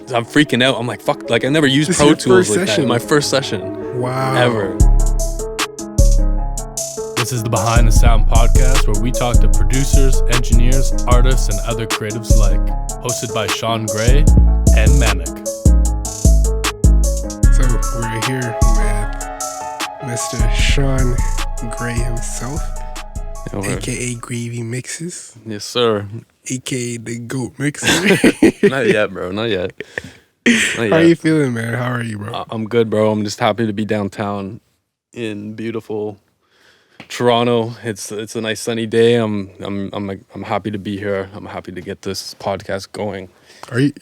I'm freaking out. I'm like, fuck, like I never used This Pro is your Tools first like that. session? My first session Wow. ever. This is the Behind the Sound podcast where we talk to producers, engineers, artists, and other creatives alike. Hosted by Sean Gray and Manic. So we're here with Mr. Sean Gray himself, aka Gravy Mixes, Yes, sir. aka the Goat Mixer. Not yet, bro. Not yet. How are you feeling, man? How are you, bro? I'm good, bro. I'm just happy to be downtown in beautiful Toronto. It's a nice sunny day. I'm happy to be here. I'm happy to get this podcast going.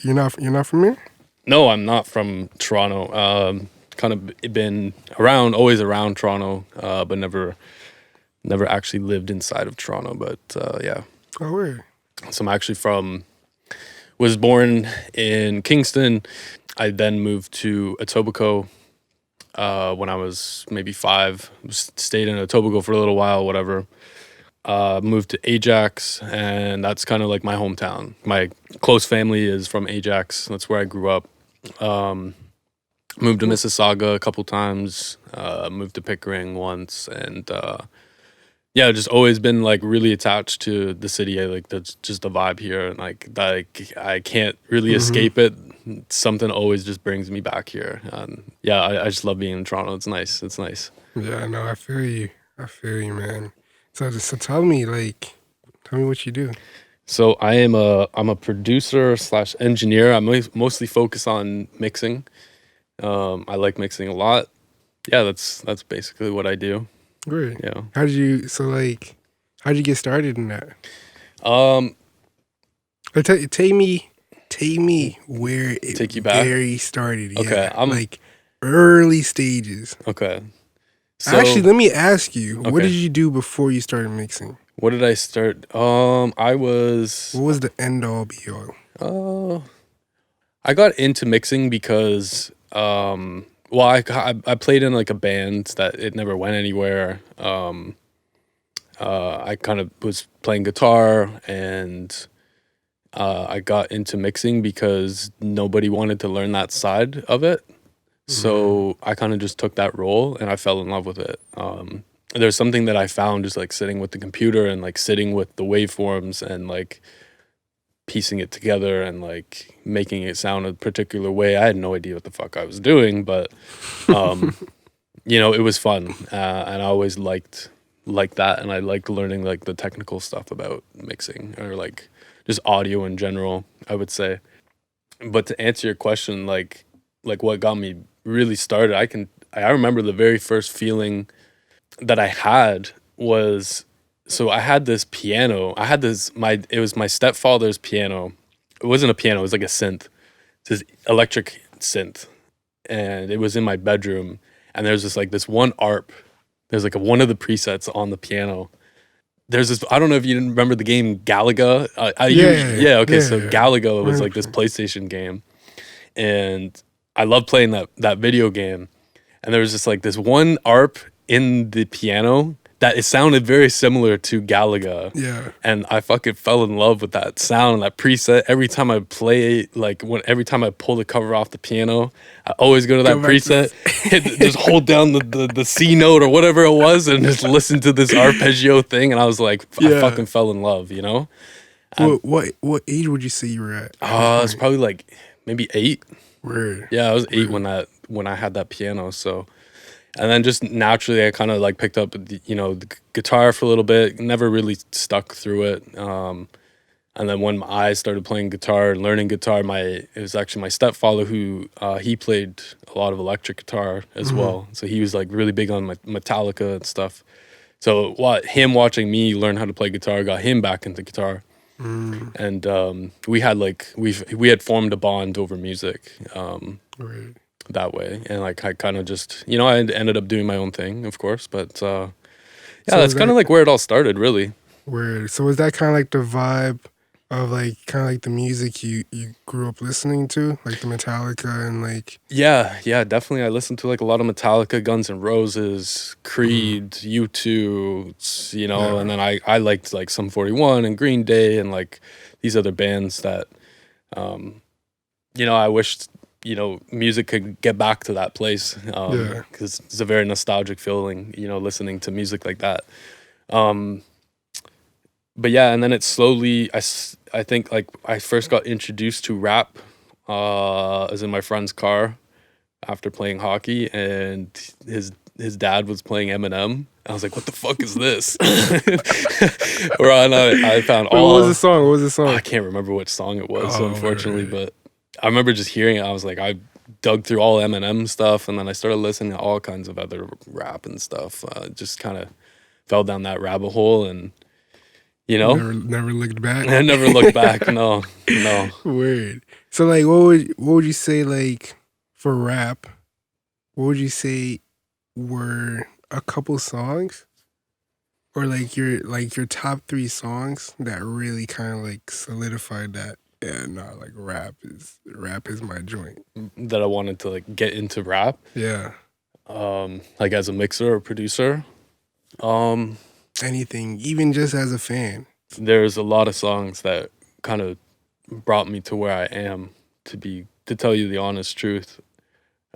You're not from here? No, I'm not from Toronto. Kind of been always around Toronto, but never actually lived inside of Toronto. But yeah. Oh, where? So I'm actually was born in Kingston. I then moved to Etobicoke when I was maybe 5. Stayed in Etobicoke for a little while, whatever. Moved to Ajax, and that's kind of like my hometown. My close family is from Ajax. That's where I grew up. Moved to Mississauga a couple times. Moved to Pickering once, and yeah, just always been like really attached to the city. That's just the vibe here, and like I can't really escape it. Something always just brings me back here. Yeah, I just love being in Toronto. It's nice. It's nice. Yeah, no, I feel you, man. So tell me what you do. So I'm a producer / engineer. I mostly focus on mixing. I like mixing a lot. Yeah, that's basically what I do. Great. Yeah. How'd you get started in that? Take me where it Take you back? very started. Okay, Yeah, like early stages. Okay. So, Actually, let me ask you, what Okay. did you do before you started mixing? what did I start? I was What was the end all be all? I got into mixing because well, I played in like a band that it never went anywhere. I kind of was playing guitar, and I got into mixing because nobody wanted to learn that side of it. So I kind of just took that role, and I fell in love with it. There's something that I found just like sitting with the computer and like sitting with the waveforms and like piecing it together and like making it sound a particular way. I had no idea what the fuck I was doing, but it was fun, and I always liked that, and I liked learning like the technical stuff about mixing or like just audio in general, I would say. But to answer your question, like what got me really started, I remember the very first feeling that I had was, so I had this piano. It was my stepfather's piano. It wasn't a piano, it was like a synth. It's this electric synth. And it was in my bedroom. And there's this one ARP. There's like one of the presets on the piano. There's this, I don't know if you remember the game Galaga. So Galaga was like this PlayStation game. And I loved playing that video game. And there was just like this one ARP in the piano that it sounded very similar to Galaga. Yeah. And I fucking fell in love with that sound, that preset. Every time I play, every time I pull the cover off the piano, I always go to that preset, just hold down the C note or whatever it was, and just listen to this arpeggio thing. And I was like, I fucking fell in love, you know? What age would you say you were at? It's probably like maybe 8. Word. Yeah, I was 8 when I had that piano. So, and then just naturally, I kind of like picked up the guitar for a little bit. Never really stuck through it. And then when I started playing guitar and learning guitar, it was actually my stepfather who he played a lot of electric guitar as well. So he was like really big on Metallica and stuff. So him watching me learn how to play guitar got him back into guitar. And we had formed a bond over music that way, and like I kind of just I ended up doing my own thing, of course, but that's kind of like where it all started, really. Weird. So was that kind of like the vibe of like kind of like the music you grew up listening to, like the Metallica and like? Yeah, definitely. I listened to like a lot of Metallica, Guns N' Roses, Creed, U2, and then I liked like Sum 41 and Green Day and like these other bands that, I wish, music could get back to that place, Yeah. because it's a very nostalgic feeling, listening to music like that. Um, but yeah, and then it slowly, I think like I first got introduced to rap, as in my friend's car after playing hockey, and his dad was playing Eminem. I was like, "What the fuck is this?" Or I found Wait, what was the all. song? What was the song? I can't remember which song it was, Oh, unfortunately, right. but I remember just hearing it. I was like, I dug through all Eminem stuff, and then I started listening to all kinds of other rap and stuff. Just kind of fell down that rabbit hole, and Never looked back. I never looked back. No, no. Weird. So like, what would you say like for rap? What would you say were a couple songs, or like your top 3 songs that really kind of like solidified that? Yeah, no, like rap is my joint. That I wanted to like get into rap, Yeah. like as a mixer or producer. Um, Anything, even just as a fan. there's a lot of songs that kind of brought me to where I am, to tell you the honest truth.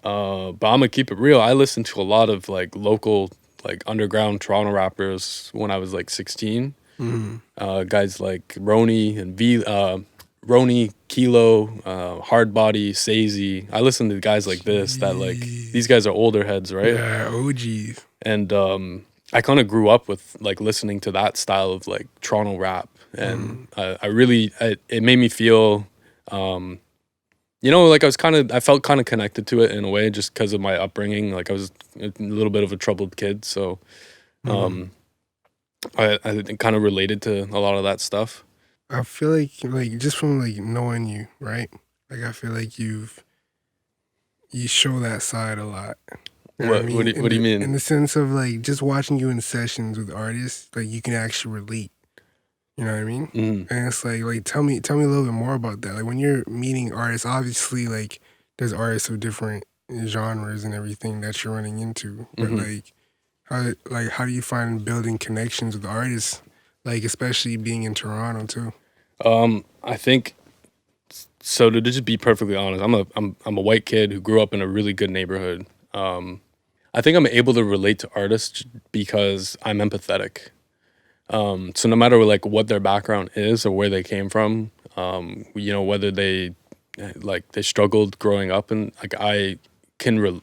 But I'm gonna keep it real. I listened to a lot of like local, like underground Toronto rappers when I was like 16. Mm-hmm. Guys like Roni, Kilo, Hardbody, Sazy. I listened to guys like this that like these guys are older heads, right? Yeah, OGs. And I kind of grew up with like listening to that style of like Toronto rap, and it made me feel, like I felt kind of connected to it in a way, just because of my upbringing. Like I was a little bit of a troubled kid, so I kind of related to a lot of that stuff. I feel like just from like knowing you, right? Like I feel like you show that side a lot. You know What I what do, mean? what do you mean? In the sense of like just watching you in sessions with artists, like you can actually relate. You know what I mean? Mm. And it's like tell me a little bit more about that. Like when you're meeting artists, obviously like there's artists of different genres and everything that you're running into. But how do you find building connections with artists? Like especially being in Toronto too. I think so. To just be perfectly honest, I'm a white kid who grew up in a really good neighborhood. I think I'm able to relate to artists because I'm empathetic. So no matter like what their background is or where they came from, whether they they struggled growing up, and like I can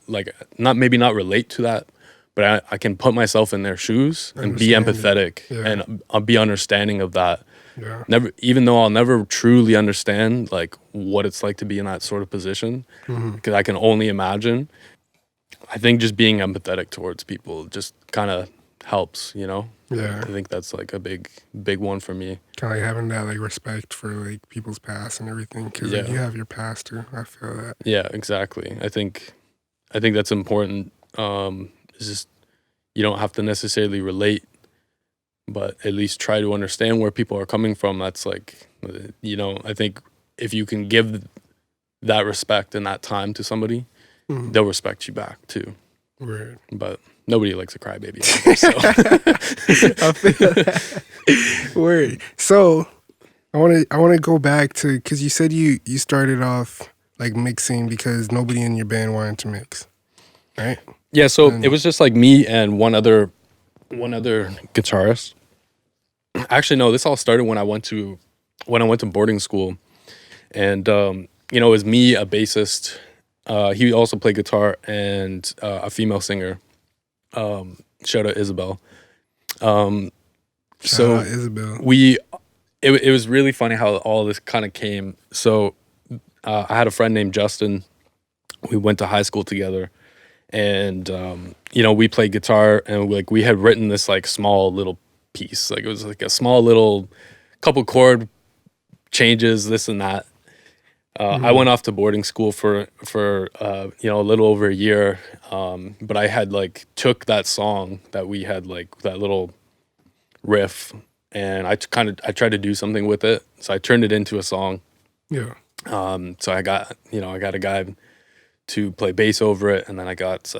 not relate to that, but I can put myself in their shoes and be Understand it. empathetic, Yeah. and I'll be understanding of that. Yeah. Never, even though I'll never truly understand like what it's like to be in that sort of position, Mm-hmm. because I can only imagine. I think just being empathetic towards people just kind of helps, Yeah. I think that's like a big one for me. Kind of like having that like respect for like people's past and everything, because like Yeah. you have your past too. I feel that. Yeah, exactly. I think that's important. It's just you don't have to necessarily relate, but at least try to understand where people are coming from. That's like, I think if you can give that respect and that time to somebody, Mhm. they'll respect you back too. Weird. But nobody likes a crybaby. So. I feel that. Word. So I want to go back to, because you said you started off like mixing because nobody in your band wanted to mix, right? Yeah, so And- it was just like me and one other guitarist. Actually, no, this all started when I went to boarding school, and it was me, a bassist. He also played guitar, and a female singer. Shout out Isabel. Shout So out Isabel. it was really funny how all this kind of came. So I had a friend named Justin. We went to high school together, and we played guitar, and we had written this like small little piece. Like it was like a small little couple chord changes, this and that. I went off to boarding school for a little over a year, but I had like took that song that we had, like that little riff, and I tried to do something with it. So I turned it into a song. Yeah. So I got a guy to play bass over it, and then I got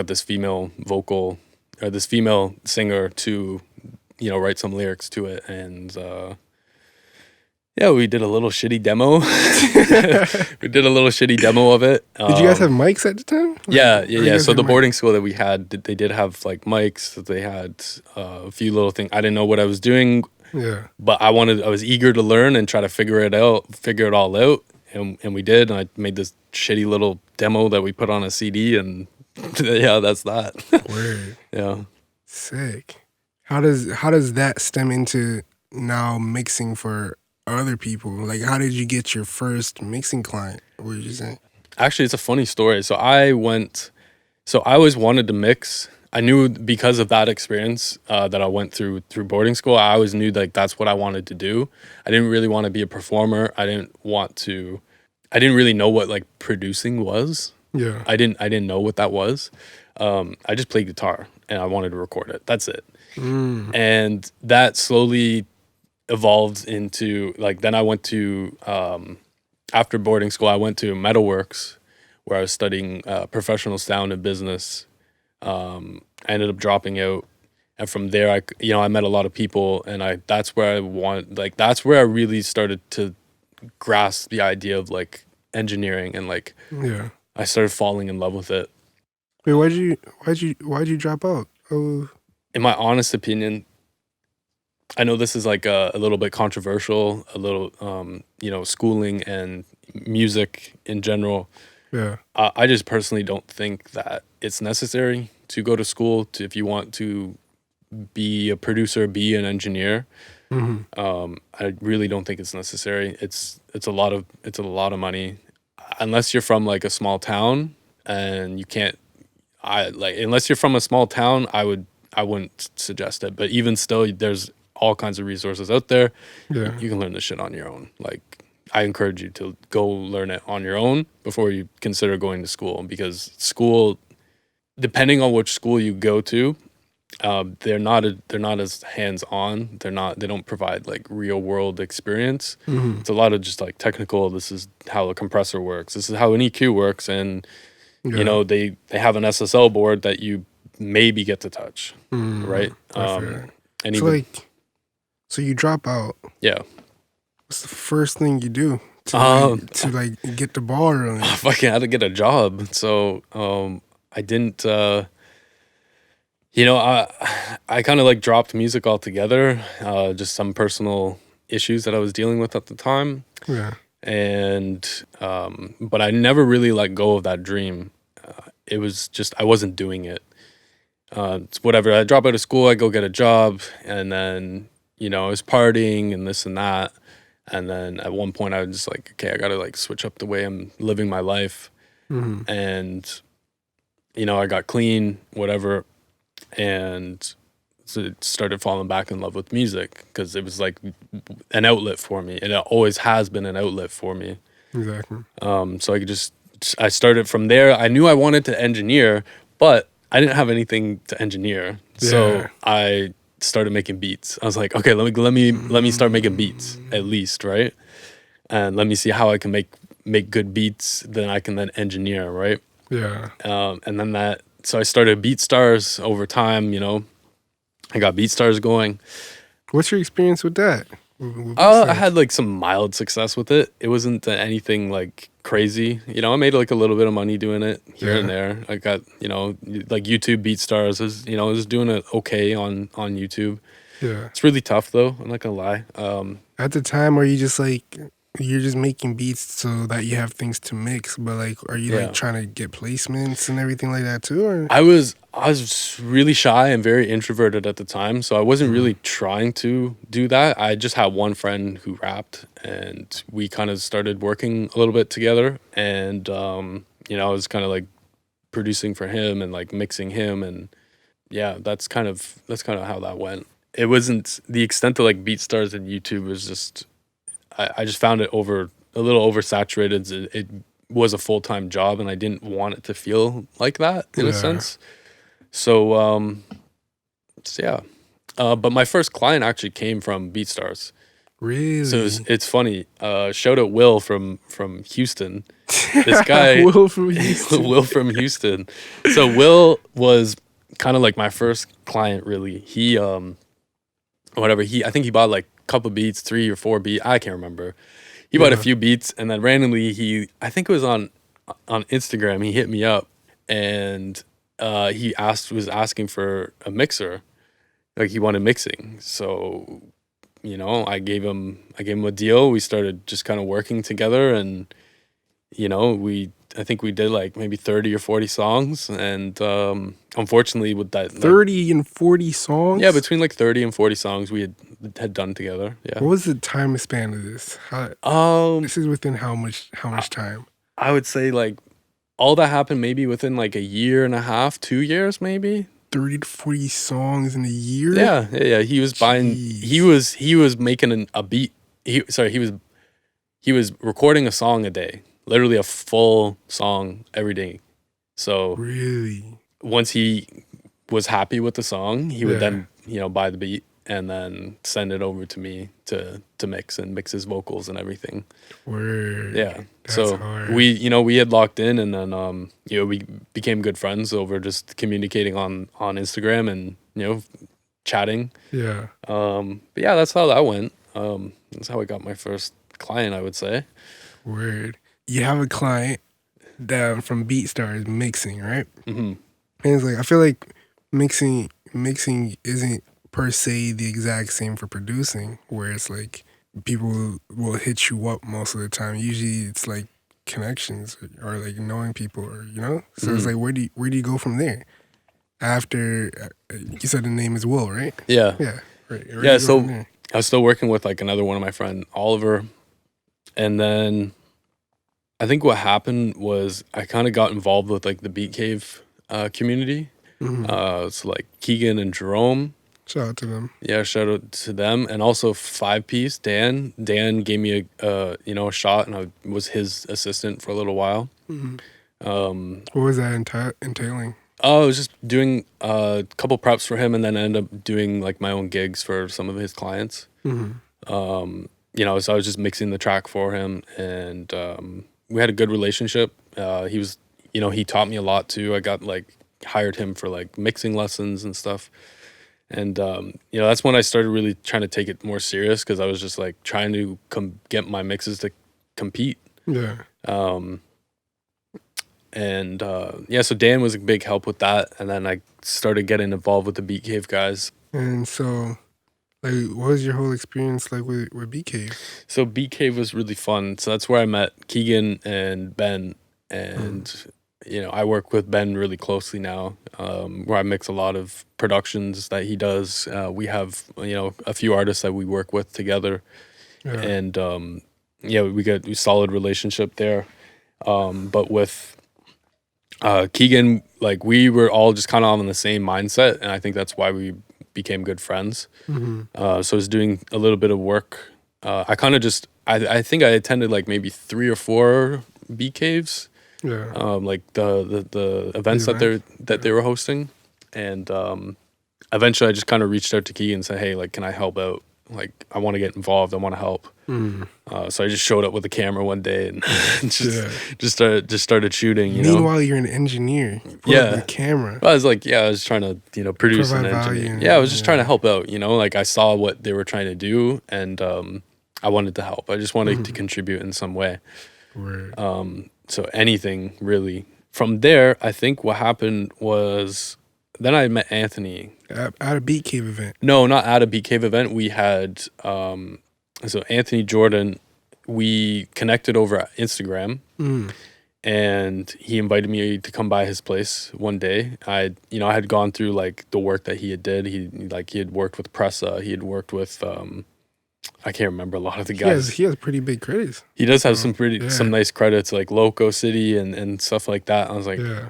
this female vocal, or this female singer to write some lyrics to it, and Yeah, we did a little shitty demo. We did a little shitty demo of it. Did you guys have mics at the time? Yeah. Or you guys So had the mics? boarding school that we had, they did have like mics. They had a few little things. I didn't know what I was doing, Yeah. but I was eager to learn and try to figure it all out. And we did. And I made this shitty little demo that we put on a CD, and yeah, that's that. Word. Yeah. Sick. How does that stem into now mixing for other people? Like, how did you get your first mixing client? What did you say? Actually, it's a funny story. So I always wanted to mix. I knew because of that experience that I went through boarding school, I always knew like that's what I wanted to do. I didn't really want to be a performer. I didn't really know what like producing was. Yeah. I didn't know what that was. I just played guitar and I wanted to record it. That's it. And that slowly evolved into like, then I went to, after boarding school, I went to Metalworks where I was studying professional sound and business. I ended up dropping out. And from there, I met a lot of people, and that's where I really started to grasp the idea of like engineering, and like Yeah. I started falling in love with it. Wait, why'd you drop out? Oh, In my honest opinion, I know this is like a little bit controversial, a little, schooling and music in general. yeah. I just personally don't think that it's necessary to go to school if you want to be a producer, be an engineer. I really don't think it's necessary. It's a lot of money, unless you're from like a small town and you can't. Unless you're from a small town, I wouldn't suggest it. But even still, there's all kinds of resources out there. Yeah. You can learn this shit on your own. Like, I encourage you to go learn it on your own before you consider going to school, because school, depending on which school you go to, they're not as hands on. They don't provide like real world experience. It's a lot of just like technical. This is how a compressor works. This is how an EQ works, and they have an SSL board that you maybe get to touch, right? And So even so you drop out. yeah, What's the first thing you do to get the ball rolling? I fucking had to get a job. So I didn't. I kind of like dropped music altogether. Just some personal issues that I was dealing with at the time. Yeah. And but I never really let go of that dream. It was just I wasn't doing it. It's whatever. I drop out of school, I go get a job, and then I was partying and this and that. And then at one point I was just like, okay, I gotta like switch up the way I'm living my life. And I got clean, whatever, and so started falling back in love with music because it was like an outlet for me, and it always has been an outlet for me. Exactly. So I started from there. I knew I wanted to engineer, but I didn't have anything to engineer. So I started making beats. I was like, okay, let me start making beats at least, right? And let me see how I can make good beats. Then I can then engineer, right? Yeah. And then so I started BeatStars over time. I got BeatStars going. What's your experience with that? I had like some mild success with it. It wasn't anything like crazy. I made like a little bit of money doing it here and there. I got, like YouTube BeatStars was doing it okay on YouTube. Yeah. It's really tough though. I'm not gonna lie. At the time, are you just like you're just making beats so that you have things to mix? But like, are you like trying to get placements and everything like that too? Or I was really shy and very introverted at the time, so I wasn't really trying to do that. I just had one friend who rapped, and we kind of started working a little bit together. And I was kind of like producing for him and like mixing him, and yeah, that's kind of how that went. It wasn't the extent of like BeatStars and YouTube was just. I just found it a little oversaturated. It was a full-time job, and I didn't want it to feel like that in a sense. So, yeah. But my first client actually came from BeatStars. Really? So it's funny. Shout out Will from Houston. This guy, Will from Houston. Will from Houston. So Will was kind of like my first client, really. He, I think he bought like couple beats, 3 or 4 beats. I can't remember. He bought a Yeah. few beats, and then randomly I think it was on Instagram. He hit me up, and he was asking for a mixer, like he wanted mixing. So, I gave him a deal. We started just kind of working together, and I think we did like maybe 30 or 40 songs, and unfortunately with that 30 and 40 songs? yeah, between like 30 and 40 songs we had done together. What Yeah. was the time span of this? This is within how much time? I would say like all that happened maybe within like a year and a half, 2 years maybe. 30 to 40 songs in a year? Yeah. He was buying. Jeez. He was making a beat. He was recording a song a day, literally a full song every day. So Really? once he was happy with the song, he would Yeah. then buy the beat and then send it over to me to mix his vocals and everything. Word. Yeah. That's So hard. we had locked in, and then we became good friends over just communicating on Instagram and chatting. Yeah. But yeah, that's how that went. That's how I got my first client, I would say. Word. You have a client that from BeatStars mixing, right? Hmm. And it's like I feel like mixing isn't per se the exact same for producing, where it's like people will hit you up most of the time. Usually it's like connections or like knowing people, or So it's like where do you go from there? After you said the name is Will, right? Yeah. Yeah. Right. Where do Yeah, you go so from there? I was still working with like another one of my friend, Oliver. And then I think what happened was I kind of got involved with like the Beat Cave community. Mhm. So like Keegan and Jerome. Shout out to them. Yeah, shout out to them. And also 5-piece, Dan. Dan gave me a shot, and I was his assistant for a little while. Mhm. Um, What was that entailing? I was just doing a couple preps for him, and then I ended up doing like my own gigs for some of his clients. Mhm. So I was just mixing the track for him, and we had a good relationship. He was, he taught me a lot too. I got like hired him for like mixing lessons and stuff. And that's when I started really trying to take it more serious, because I was just like trying to get my mixes to compete. Yeah. So Dan was a big help with that, and then I started getting involved with the Beat Cave guys. And so, like, what was your whole experience like with Beat Cave? So Beat Cave was really fun. So that's where I met Keegan and Ben, and I work with Ben really closely now, where I mix a lot of productions that he does. We have a few artists that we work with together, Yeah. and we got a solid relationship there. But with Keegan, like we were all just kind of on the same mindset, and I think that's why we became good friends. Mm-hmm. So I was doing a little bit of work. I kind of just I think I attended like maybe 3 or 4 Beat Caves. Yeah. Like the events that they were hosting, and eventually I just kind of reached out to Keegan and said, hey, like, can I help out? Like, I want to get involved. I want to help. Mm. So I just showed up with a camera one day and Yeah. just started shooting. Meanwhile, you're an engineer. You pull up the camera. I was like, I was trying to produce Provide and value engineer. and- Yeah, I was just yeah. trying to help out. Like I saw what they were trying to do, and I wanted to help. I just wanted to contribute in some way. Word. So anything really. From there, I think what happened was then I met Anthony. At a Beat Cave event. No, not at a Beat Cave event. We had so Anthony Jordan. We connected over Instagram, Mm. and he invited me to come by his place one day. I had gone through like the work that he did. He had worked with Pressa. He had worked with I can't remember a lot of the guys. He has pretty big credits. He does have Yeah. some nice credits like Loco City and stuff like that. I was like, Yeah.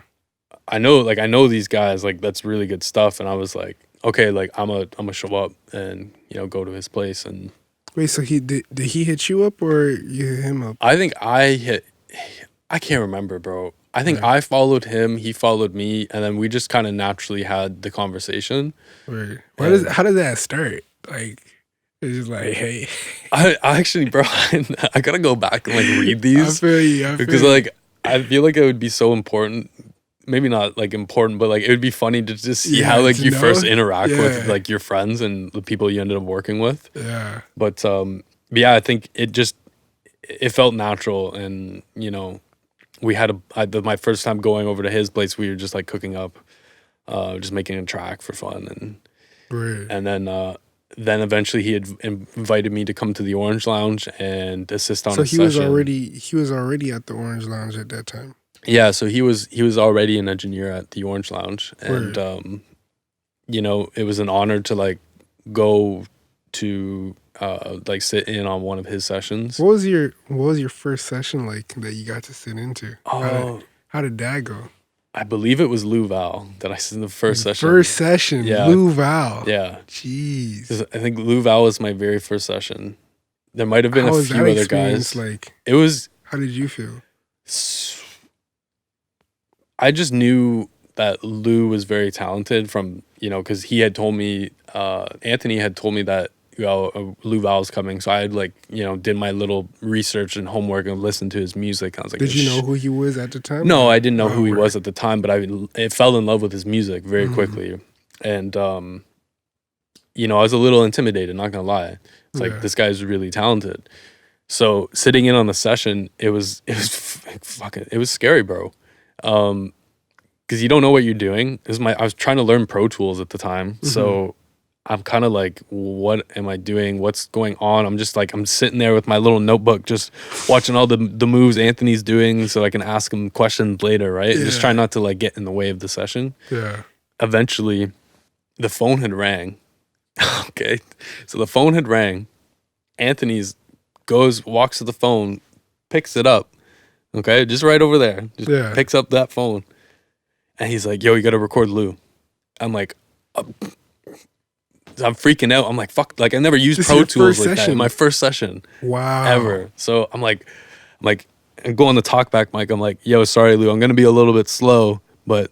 I know these guys, like that's really good stuff. And I was like, okay, like I'm a show up and go to his place. And Wait, so did he hit you up or you hit him up? I think I can't remember, bro. I think Right. I followed him, he followed me, and then we just kind of naturally had the conversation. Word. And- How does that start? Like, it's just like, hey. I actually, bro, I gotta go back and like read I these feel you. because like I feel like it would be so important maybe not like important, but like it would be funny to just see how Yeah, like to you know. first interact with Yeah. like your friends and the people you ended up working with. Yeah. But yeah, I think it felt natural, and we had my first time going over to his place. We were just like cooking up, just making a track for fun, Word. and then eventually he had invited me to come to the Orange Lounge and assist on So a he was session. already at the Orange Lounge at that time. Yeah, so he was already an engineer at the Orange Lounge, and Word. it was an honor to like go to like sit in on one of his sessions. What was your first session like that you got to sit into? Oh, How did that go? I believe it was Lou Val that I was in the first session. First session, Yeah. Lou Val. Yeah. Jeez. 'Cause I think Lou Val was my very first session. There might have been How a was few that other experience guys. like? It was, How did you feel? I just knew that Lou was very talented from, because he had told me, Anthony had told me that, Lou Val's coming. So I had like, did my little research and homework and listened to his music. I was like, Did you know who he was at the time? No, I didn't know who he word. was at the time, but I fell in love with his music very Mhm. quickly. And, I was a little intimidated, not gonna lie. It's like, Yeah. this guy's really talented. So sitting in on the session, it was scary, bro. Because you don't know what you're doing. I was trying to learn Pro Tools at the time. Mm-hmm. So I'm kind of like, what am I doing? What's going on? I'm just like, I'm sitting there with my little notebook, just watching all the moves Anthony's doing so I can ask him questions later, right? Yeah. Just trying not to like get in the way of the session. Yeah. Eventually, the phone had rang. Okay. So the phone had rang. Anthony's walks to the phone, picks it up. Okay. Just right over there. Just Yeah. picks up that phone. And he's like, yo, you got to record Lou. I'm like, I'm freaking out. I'm like, fuck, like I never used This is Pro your Tools first like that session? in my first session Wow. ever. So I'm like, I go on the talkback mic. I'm like, yo, sorry, Lou, I'm going to be a little bit slow, but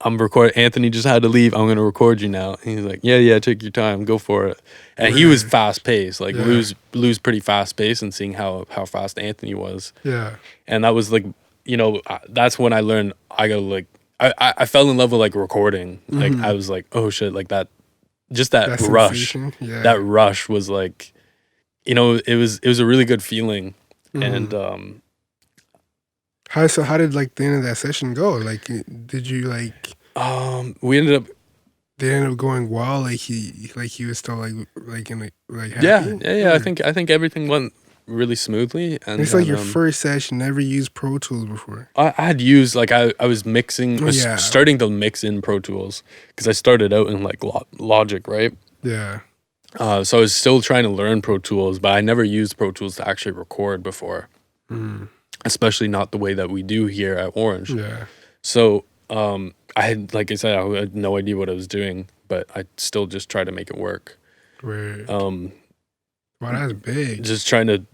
I'm recording. Anthony just had to leave. I'm going to record you now. And he's like, yeah, take your time. Go for it. And he was fast paced. Like Yeah. Lou's pretty fast paced, and seeing how fast Anthony was. Yeah. And that was like, that's when I learned I gotta like, I fell in love with like recording. Like I was like, oh shit, like that, just that That rush. sensation, yeah. That rush was like, it was a really good feeling. And How did like the end of that session go? Like, did you like? we ended up, They ended up going well. Like he was still like in like happy? yeah. I think everything went really smoothly. And It's like then, your first session. Never used Pro Tools before. I had used like I was mixing, Yeah. starting to mix in Pro Tools because I started out in like Logic, right? Yeah. So I was still trying to learn Pro Tools, but I never used Pro Tools to actually record before, especially not the way that we do here at Orange. Yeah. So I had, like I said, I had no idea what I was doing, but I still just tried to make it work. Right. Wow, that's big. Just trying to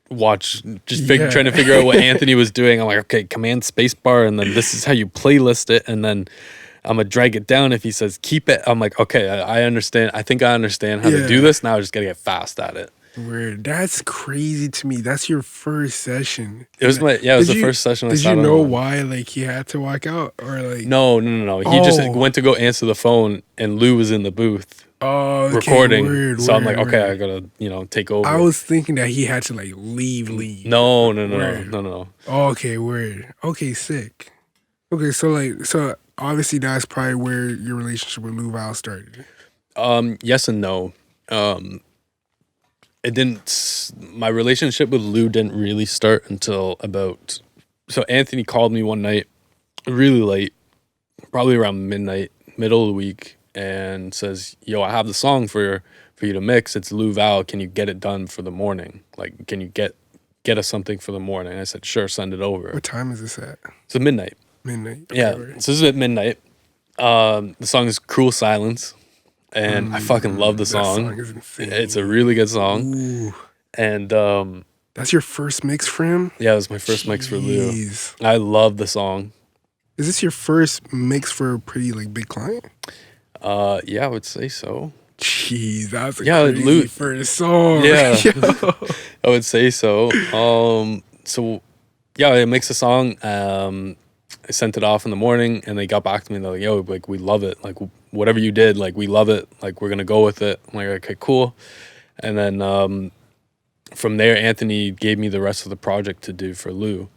watch, Yeah. trying to figure out what Anthony was doing. I'm like, okay, command space bar, and then this is how you playlist it, and then I'm gonna drag it down if he says keep it. I'm like, okay, I understand. I think I understand how to do Yeah. this. Now I just gotta get fast at it. Weird. That's crazy to me. That's your first session. It was it was Did the you- first session I Did sat you on know one. why like he had to walk out or like? No. He just Oh. went to go answer the phone, and Lou was in the booth Oh, okay, recording. Word, So I'm like, word, okay, word. I gotta, take over. I was thinking that he had to like leave. No. Word. Oh, okay, word. Okay, sick. Okay, so obviously that's probably where your relationship with Lou Val started. Yes and no. It didn't. My relationship with Lou didn't really start until about. So Anthony called me one night, really late, probably around midnight, middle of the week, and says, "Yo, I have the song for you to mix. It's Lou Val. Can you get it done for the morning? Like, can you get us something for the morning?" I said, "Sure, send it over." What time is this at? So midnight. Midnight. Yeah. Okay, word. So this is at midnight. The song is "Cruel Silence," and I fucking love the That song. is insane. It's a really good song. Ooh, And that's your first mix for him? yeah, it was my first mix for Lou. Jeez. I love the song. Is this your first mix for a pretty like big client? Yeah, I would say so. Jeez, that's a Yeah, crazy Lou- first song. Yeah. Yo. I would say so. So yeah, I mixed the song. I sent it off in the morning, and they got back to me. They're like, "Yo, like we love it. Like whatever you did, like we love it. Like we're gonna go with it." I'm like, "Okay, cool." And then from there, Anthony gave me the rest of the project to do for Lou.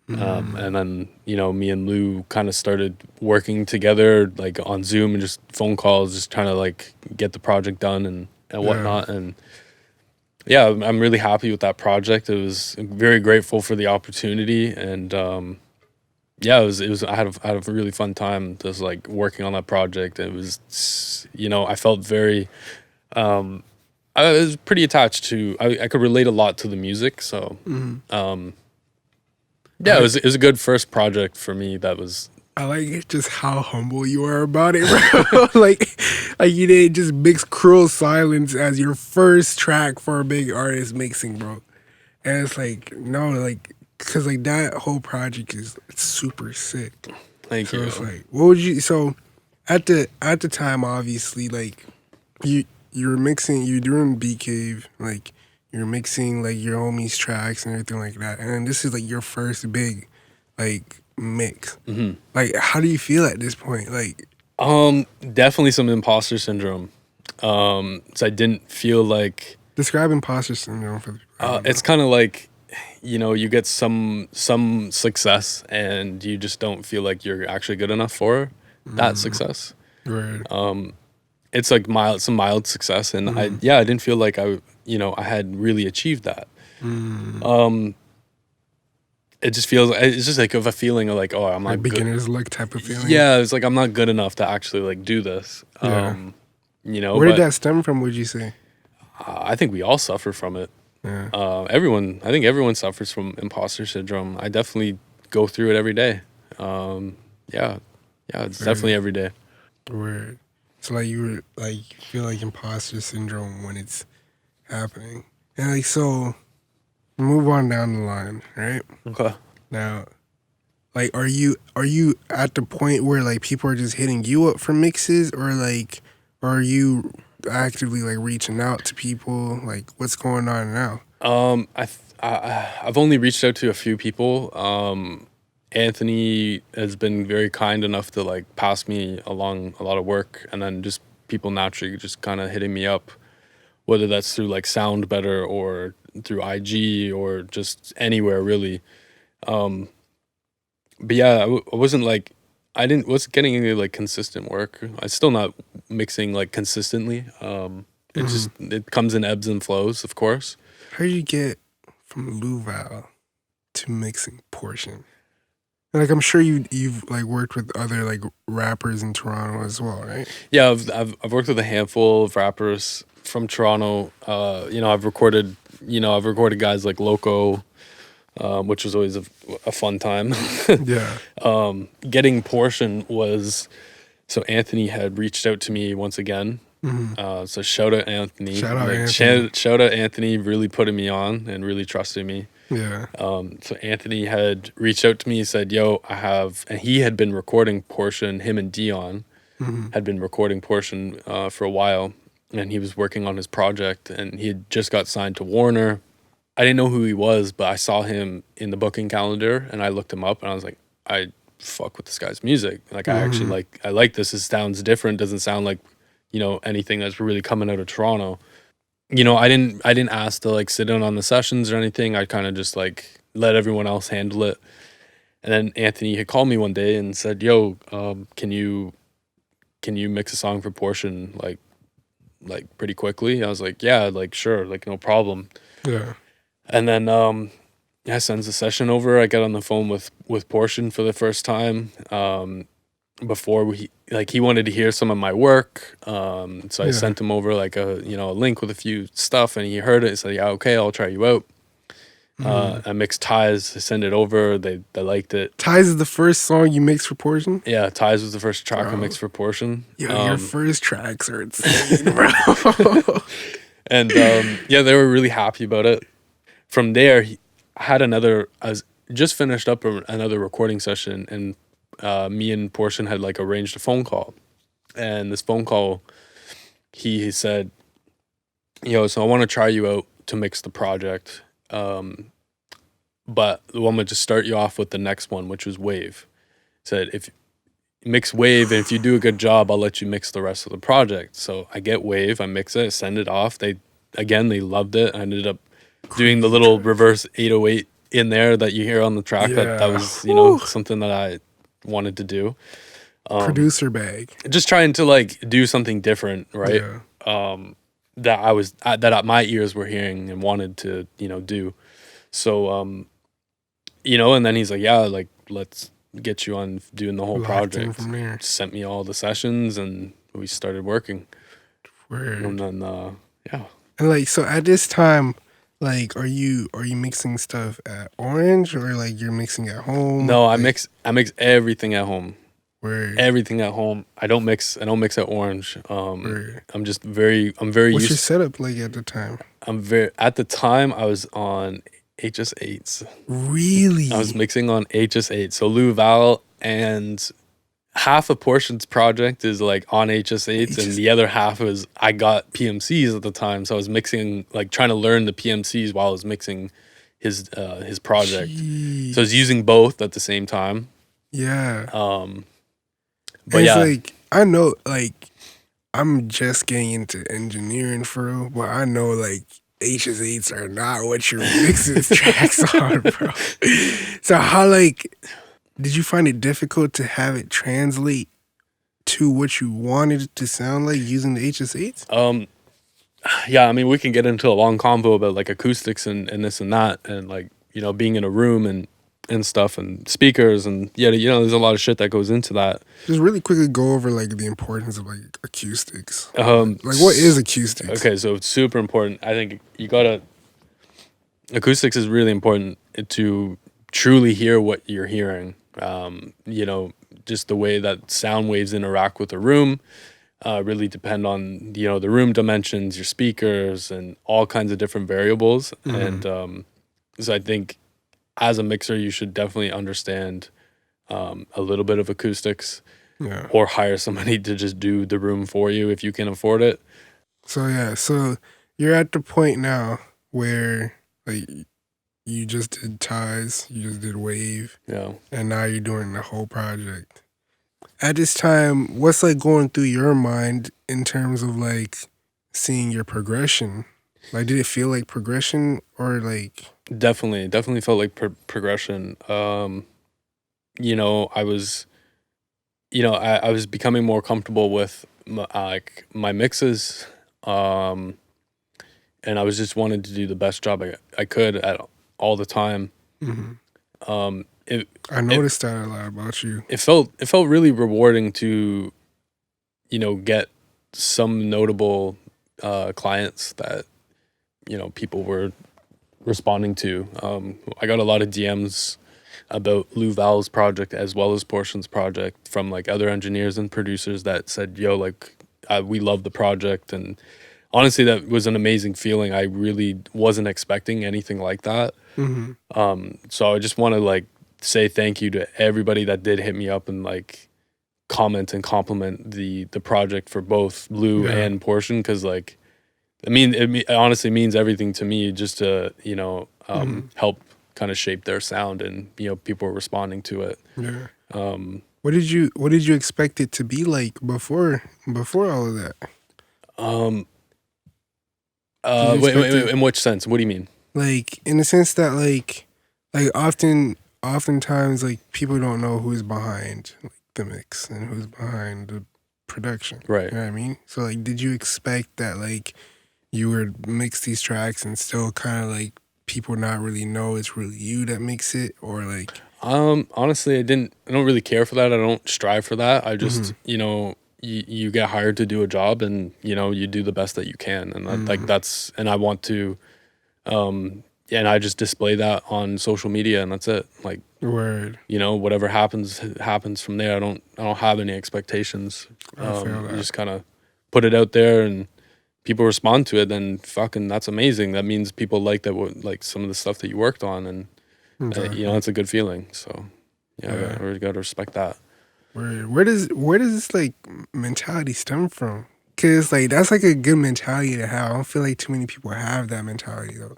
And then, me and Lou kind of started working together, like on Zoom and just phone calls, just trying to like get the project done and whatnot. And yeah, I'm really happy with that project. It was very grateful for the opportunity. And yeah, it was, I had a really fun time just like working on that project. It was, I felt very, I was pretty attached to, I could relate a lot to the music. So, yeah, it was a good first project for me. That was. I like just how humble you are about it, bro. like you didn't just mix Cruel Silence as your first track for a big artist mixing, bro. And it's like, no, like, cause like that whole project is super sick. Thank you. So it's like, what would you? So at the time, obviously, like you're mixing, you're doing Beat Cave, like. You're mixing like your homies' tracks and everything like that, and this is like your first big, like mix. Like, how do you feel at this point? Like, definitely some imposter syndrome. So I didn't feel like describe imposter syndrome for the people. it's kind of like, you get some success and you just don't feel like you're actually good enough for that success. Right. It's like some mild success, and I didn't feel like I had really achieved that. It just feels, it's just like of a feeling of like, oh, I'm not like good. beginner's luck type of feeling. Yeah, it's like I'm not good enough to actually like do this. Yeah. Where did that stem from? Would you say? I think we all suffer from it. Yeah. I think everyone suffers from imposter syndrome. I definitely go through it every day. Yeah, it's definitely every day. Weird. So like you were like feel like imposter syndrome when it's happening, and like so, move on down the line, right? Okay. Now, like, are you at the point where like people are just hitting you up for mixes, or like, are you actively like reaching out to people? Like, what's going on now? I've only reached out to a few people. Anthony has been very kind enough to like pass me along a lot of work, and then just people naturally just kind of hitting me up, whether that's through like Sound Better or through IG or just anywhere really. But yeah, I wasn't like, wasn't getting any like consistent work. I'm still not mixing like consistently. It just, it comes in ebbs and flows, of course. How did you get from Louval to mixing Portion? Like, I'm sure you've like worked with other like rappers in Toronto as well, right? Yeah, I've worked with a handful of rappers from Toronto. I've recorded guys like Loco, which was always a fun time. Yeah. Getting Portion was, so Anthony had reached out to me once again. So shout out Anthony. Shout out Anthony, really putting me on and really trusting me. Yeah. So Anthony had reached out to me. He said, "Yo, and he had been recording Portion. Him and Dion had been recording Portion for a while, and he was working on his project. And he had just got signed to Warner. I didn't know who he was, but I saw him in the booking calendar, and I looked him up, and I was like, I fuck with this guy's music. Like, I actually I like this. It sounds different. Doesn't sound like anything that's really coming out of Toronto." I didn't ask to like sit in on the sessions or anything. I kind of just like let everyone else handle it. And then Anthony had called me one day and said, "Yo, can you mix a song for Portion like pretty quickly?" I was like, "Yeah, like sure, like no problem." Yeah. And then I sends the session over. I get on the phone with Portion for the first time. Before he wanted to hear some of my work, so I sent him over like a link with a few stuff, and he heard it and said, "Yeah, okay, I'll try you out." I mixed Ties, I sent it over, they liked it. Ties is the first song you mixed for Portion? Yeah, Ties was the first track I mixed for Portion. Yo, your first tracks are insane, bro. And they were really happy about it. From there, I was just finished up another recording session, and me and Portion had like arranged a phone call. And this phone call, he said, "Yo, so I want to try you out to mix the project, but I want to just start you off with the next one, which was Wave." said, if mix wave, and if you do a good job, I'll let you mix the rest of the project. So I get wave, I mix it, send it off. They loved it. I ended up doing the little reverse 808 in there that you hear on the track. That Yeah. was, you know, something that I wanted to do. Producer bag. Just trying to like do something different, right? Yeah. That my ears were hearing and wanted to, you know, do. So you know, and then he's like, yeah, like let's get you on doing the whole Locked in project. from there. Sent me all the sessions and we started working. Word. And then yeah. And like, so at this time, like, are you mixing stuff at Orange or like you're mixing at home? No, I Like, mix everything at home. word. Everything at home. I don't mix at Orange. Word. I'm very What's your used. setup like at the time? At the time I was on HS8s. Really? I was mixing on HS8. So Lou Val, and half of Portion's project is like on HS8s, and the other half is I got PMCs at the time. So I was mixing, like trying to learn the PMCs while I was mixing his project. Jeez. So I was using both at the same time. Yeah. But it's yeah, like, I know, like, I'm just getting into engineering for real, but I know, like, HS8s are not what you're mixing tracks on, bro. So how, like, did you find it difficult to have it translate to what you wanted it to sound like using the HS8s? yeah, I mean, we can get into a long convo about like acoustics and this and that, and like, you know, being in a room and stuff and speakers, and yeah, you know, there's a lot of shit that goes into that. Just really quickly go over, like, the importance of, like, acoustics. Like, what is acoustics? Okay, so it's super important. I think acoustics is really important to truly hear what you're hearing. You know, just the way that sound waves interact with the room really depend on, you know, the room dimensions, your speakers, and all kinds of different variables. And so I think as a mixer, you should definitely understand a little bit of acoustics, or hire somebody to just do the room for you if you can afford it. So yeah, so you're at the point now where like you just did ties, you just did wave, Yeah. and now you're doing the whole project. At this time, what's like going through your mind in terms of like seeing your progression? Like, did it feel like progression or like? Definitely felt like progression. You know, I was becoming more comfortable with my mixes, and I was just wanted to do the best job I could at all the time. Mm-hmm. I noticed that a lot about you. It felt really rewarding to, you know, get some notable clients that, you know, people were responding to. I got a lot of DMs about Lou Val's project as well as Portion's project from like other engineers and producers that said, yo, like we love the project. And honestly, that was an amazing feeling. I really wasn't expecting anything like that. So I just want to like say thank you to everybody that did hit me up and like comment and compliment the project for both Lou and Portion, because like it honestly means everything to me just to, you know, help kind of shape their sound, and you know, people are responding to it. Yeah. What did you expect it to be like before all of that? Wait, in which sense? What do you mean? Like in the sense that like oftentimes like people don't know who's behind like the mix and who's behind the production. Right. You know what I mean? So like, did you expect that like you would mix these tracks and still kind of like people not really know it's really you that makes it, or like? Honestly, I don't really care for that. I don't strive for that. I just, you know, you get hired to do a job, and you know, you do the best that you can, and like that's, and I want to, and I just display that on social media, and that's it. Like, Word. You know, whatever happens from there. I don't have any expectations. I feel that. You just kind of put it out there, and people respond to it, then fucking that's amazing. That means people like that, like some of the stuff that you worked on, and you know, it's a good feeling. So yeah, I really got to respect that. Where does this like mentality stem from? Cause like that's like a good mentality to have. I don't feel like too many people have that mentality though.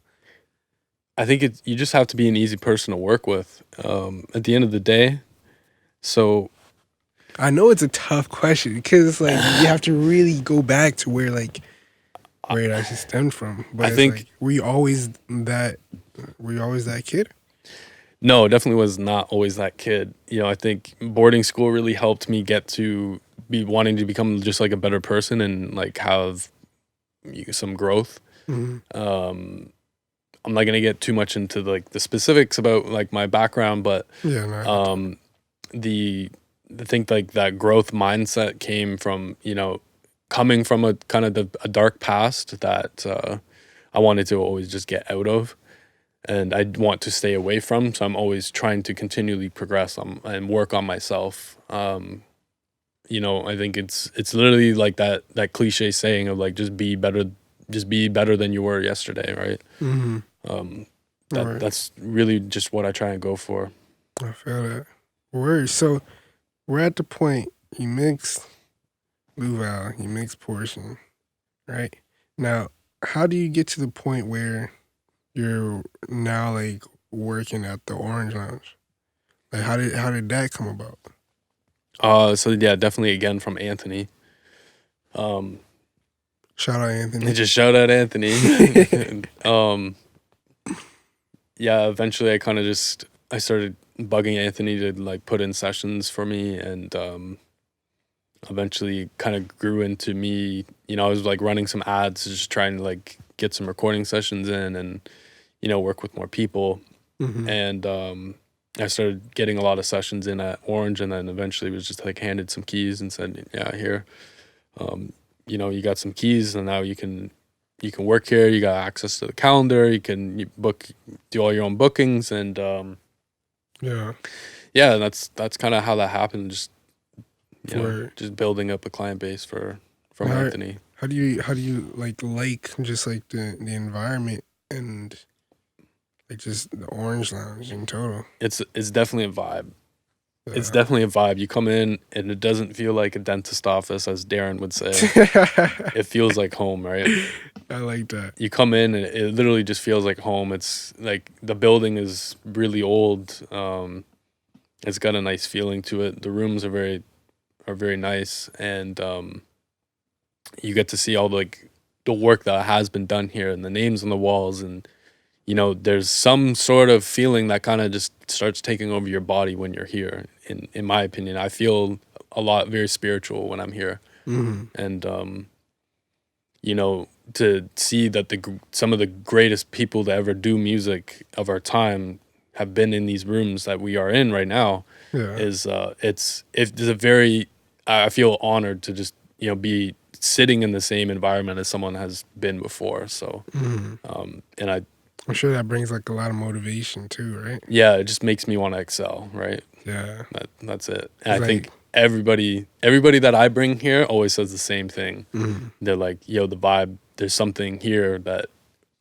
I think you just have to be an easy person to work with. At the end of the day, So I know it's a tough question because it's like you have to really go back to where it actually stemmed from. But I it's think like, were you always that kid? no, definitely was not always that kid. I think boarding school really helped me get to be wanting to become just like a better person and like have some growth. Mm-hmm. I'm not gonna get too much into like the specifics about like my background, but Yeah, no. the I think like that growth mindset came from coming from a kind of a dark past that I wanted to always just get out of, and I want to stay away from. So I'm always trying to continually progress and work on myself. I think it's literally like that cliche saying of like just be better than you were yesterday, right? Mm-hmm. Right. That's really just what I try and go for. I feel that. Word. So we're at the point you mix Luval, you mix Portion, right? Now, how do you get to the point where you're now like working at the Orange Lounge? Like how did that come about? So yeah, definitely again from Anthony. Shout out Anthony. Just shout out Anthony. Yeah, eventually I started bugging Anthony to like put in sessions for me, and eventually kind of grew into me. I was like running some ads, just trying to like get some recording sessions in and work with more people. Mm-hmm. And I started getting a lot of sessions in at Orange, and then eventually was just like handed some keys and said, yeah, here, you got some keys, and now you can work here. You got access to the calendar. You can do all your own bookings, and Yeah. that's kind of how that happened. Just just building up a client base from Anthony. How do you like just like the environment and like just the Orange Lounge in total? It's definitely a vibe. It's definitely a vibe. You come in and it doesn't feel like a dentist office, as Darren would say. It feels like home, right? I like that. You come in and it literally just feels like home. It's like the building is really old. It's got a nice feeling to it. The rooms are very nice, and you get to see all the work that has been done here and the names on the walls, and there's some sort of feeling that kind of just starts taking over your body when you're here. In my opinion, I feel very spiritual when I'm here. Mm-hmm. And to see that some of the greatest people to ever do music of our time have been in these rooms that we are in right now, is it's a very, I feel honored to just be sitting in the same environment as someone has been before. So and I'm sure that brings like a lot of motivation too, right? Yeah, it just makes me want to excel, right? Yeah. That's it. And I think everybody that I bring here always says the same thing. Mm-hmm. They're like, yo, the vibe, there's something here that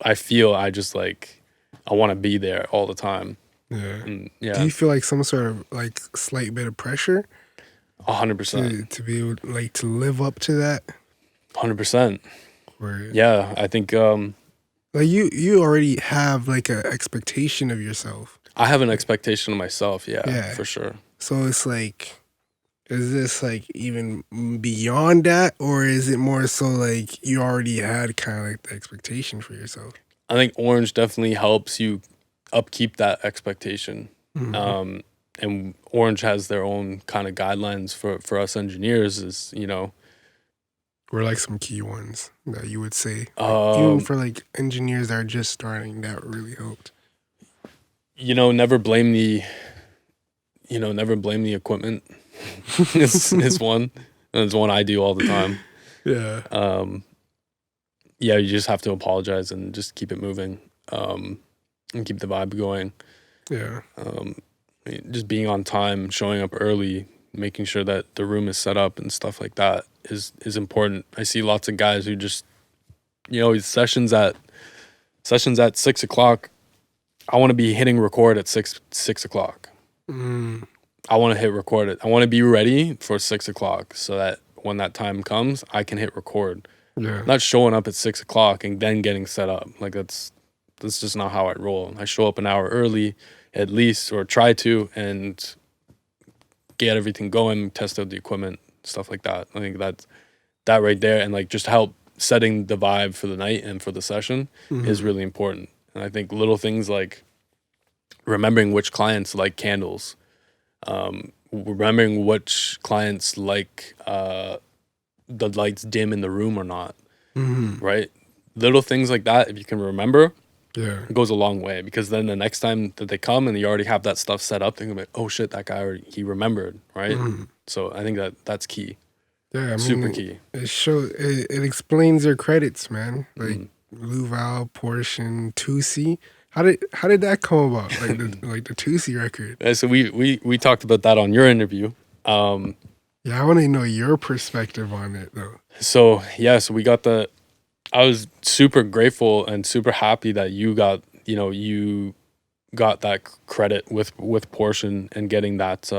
I feel I just like, I want to be there all the time. Yeah. And, yeah. Do you feel like some sort of like slight bit of pressure 100%. to be able to live up to that? 100%. Yeah, I think like you already have like an expectation of yourself. I have an expectation of myself, yeah, for sure. So it's like, is this like even beyond that, or is it more so like you already had kind of like the expectation for yourself? I think Orange definitely helps you upkeep that expectation. Mm-hmm. And Orange has their own kind of guidelines for us engineers, is or like some key ones that you would say, even for like engineers that are just starting, that really helped. Never blame the equipment. is one. And it's one I do all the time. Yeah. Yeah, you just have to apologize and just keep it moving, and keep the vibe going. Yeah. Just being on time, showing up early, making sure that the room is set up and stuff like that is important. I see lots of guys who just, sessions at 6:00. I want to be hitting record at 6 o'clock. I want to hit record it. I want to be ready for 6:00 so that when that time comes, I can hit record. Yeah. Not showing up at 6:00 and then getting set up. Like that's just not how I roll. I show up an hour early at least, or try to, and get everything going, test out the equipment, stuff like that. I think that right there, and like just help setting the vibe for the night and for the session is really important. And I think little things like remembering which clients like candles, remembering which clients like the lights dim in the room or not, right? Little things like that, if you can remember, it goes a long way, because then the next time that they come and you already have that stuff set up, they're gonna be like, oh shit, that guy already, he remembered, right? So I think that's key. Yeah, I mean, super key. It explains your credits, man. Like Luval, Portion, Tusi. How did that come about? Like the Tusi record. Yeah, so we talked about that on your interview. Yeah, I want to know your perspective on it though. So we got I was super grateful and super happy that you got that credit with Portion and getting that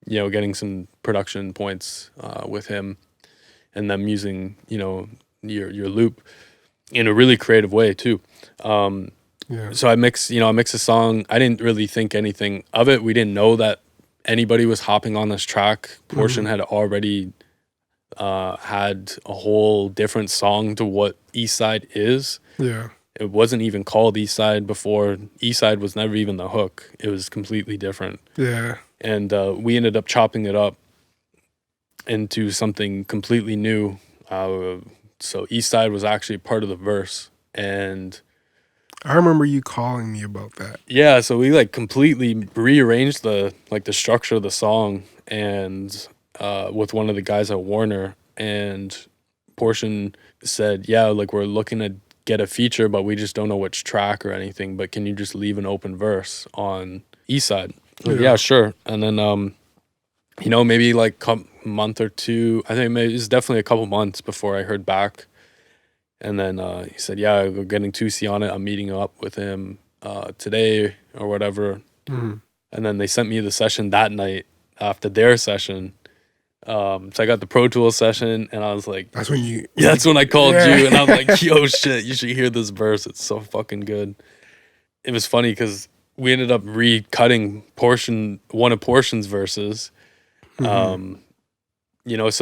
getting some production points with him, and them using your loop in a really creative way too. So I mix a song. I didn't really think anything of it. We didn't know that anybody was hopping on this track. Portion had already had a whole different song to what Eastside is. Yeah. It wasn't even called Eastside before. Eastside was never even the hook. It was completely different. Yeah. And we ended up chopping it up into something completely new. So Eastside was actually part of the verse. And I remember you calling me about that. yeah, so we like completely rearranged the structure of the song, and with one of the guys at Warner, and Portion said, yeah, like we're looking to get a feature, but we just don't know which track or anything, but can you just leave an open verse on Eastside? Like, yeah, sure. And then maybe like a month or two, I think maybe it was definitely a couple months before I heard back. And then he said, yeah, we're getting 2C on it. I'm meeting up with him today or whatever. And then they sent me the session that night after their session. So I got the Pro Tools session, and I was like, that's when you... Yeah, that's when I called you, and I was like, yo, shit, you should hear this verse. It's so fucking good. It was funny because we ended up recutting one of Portion's verses. So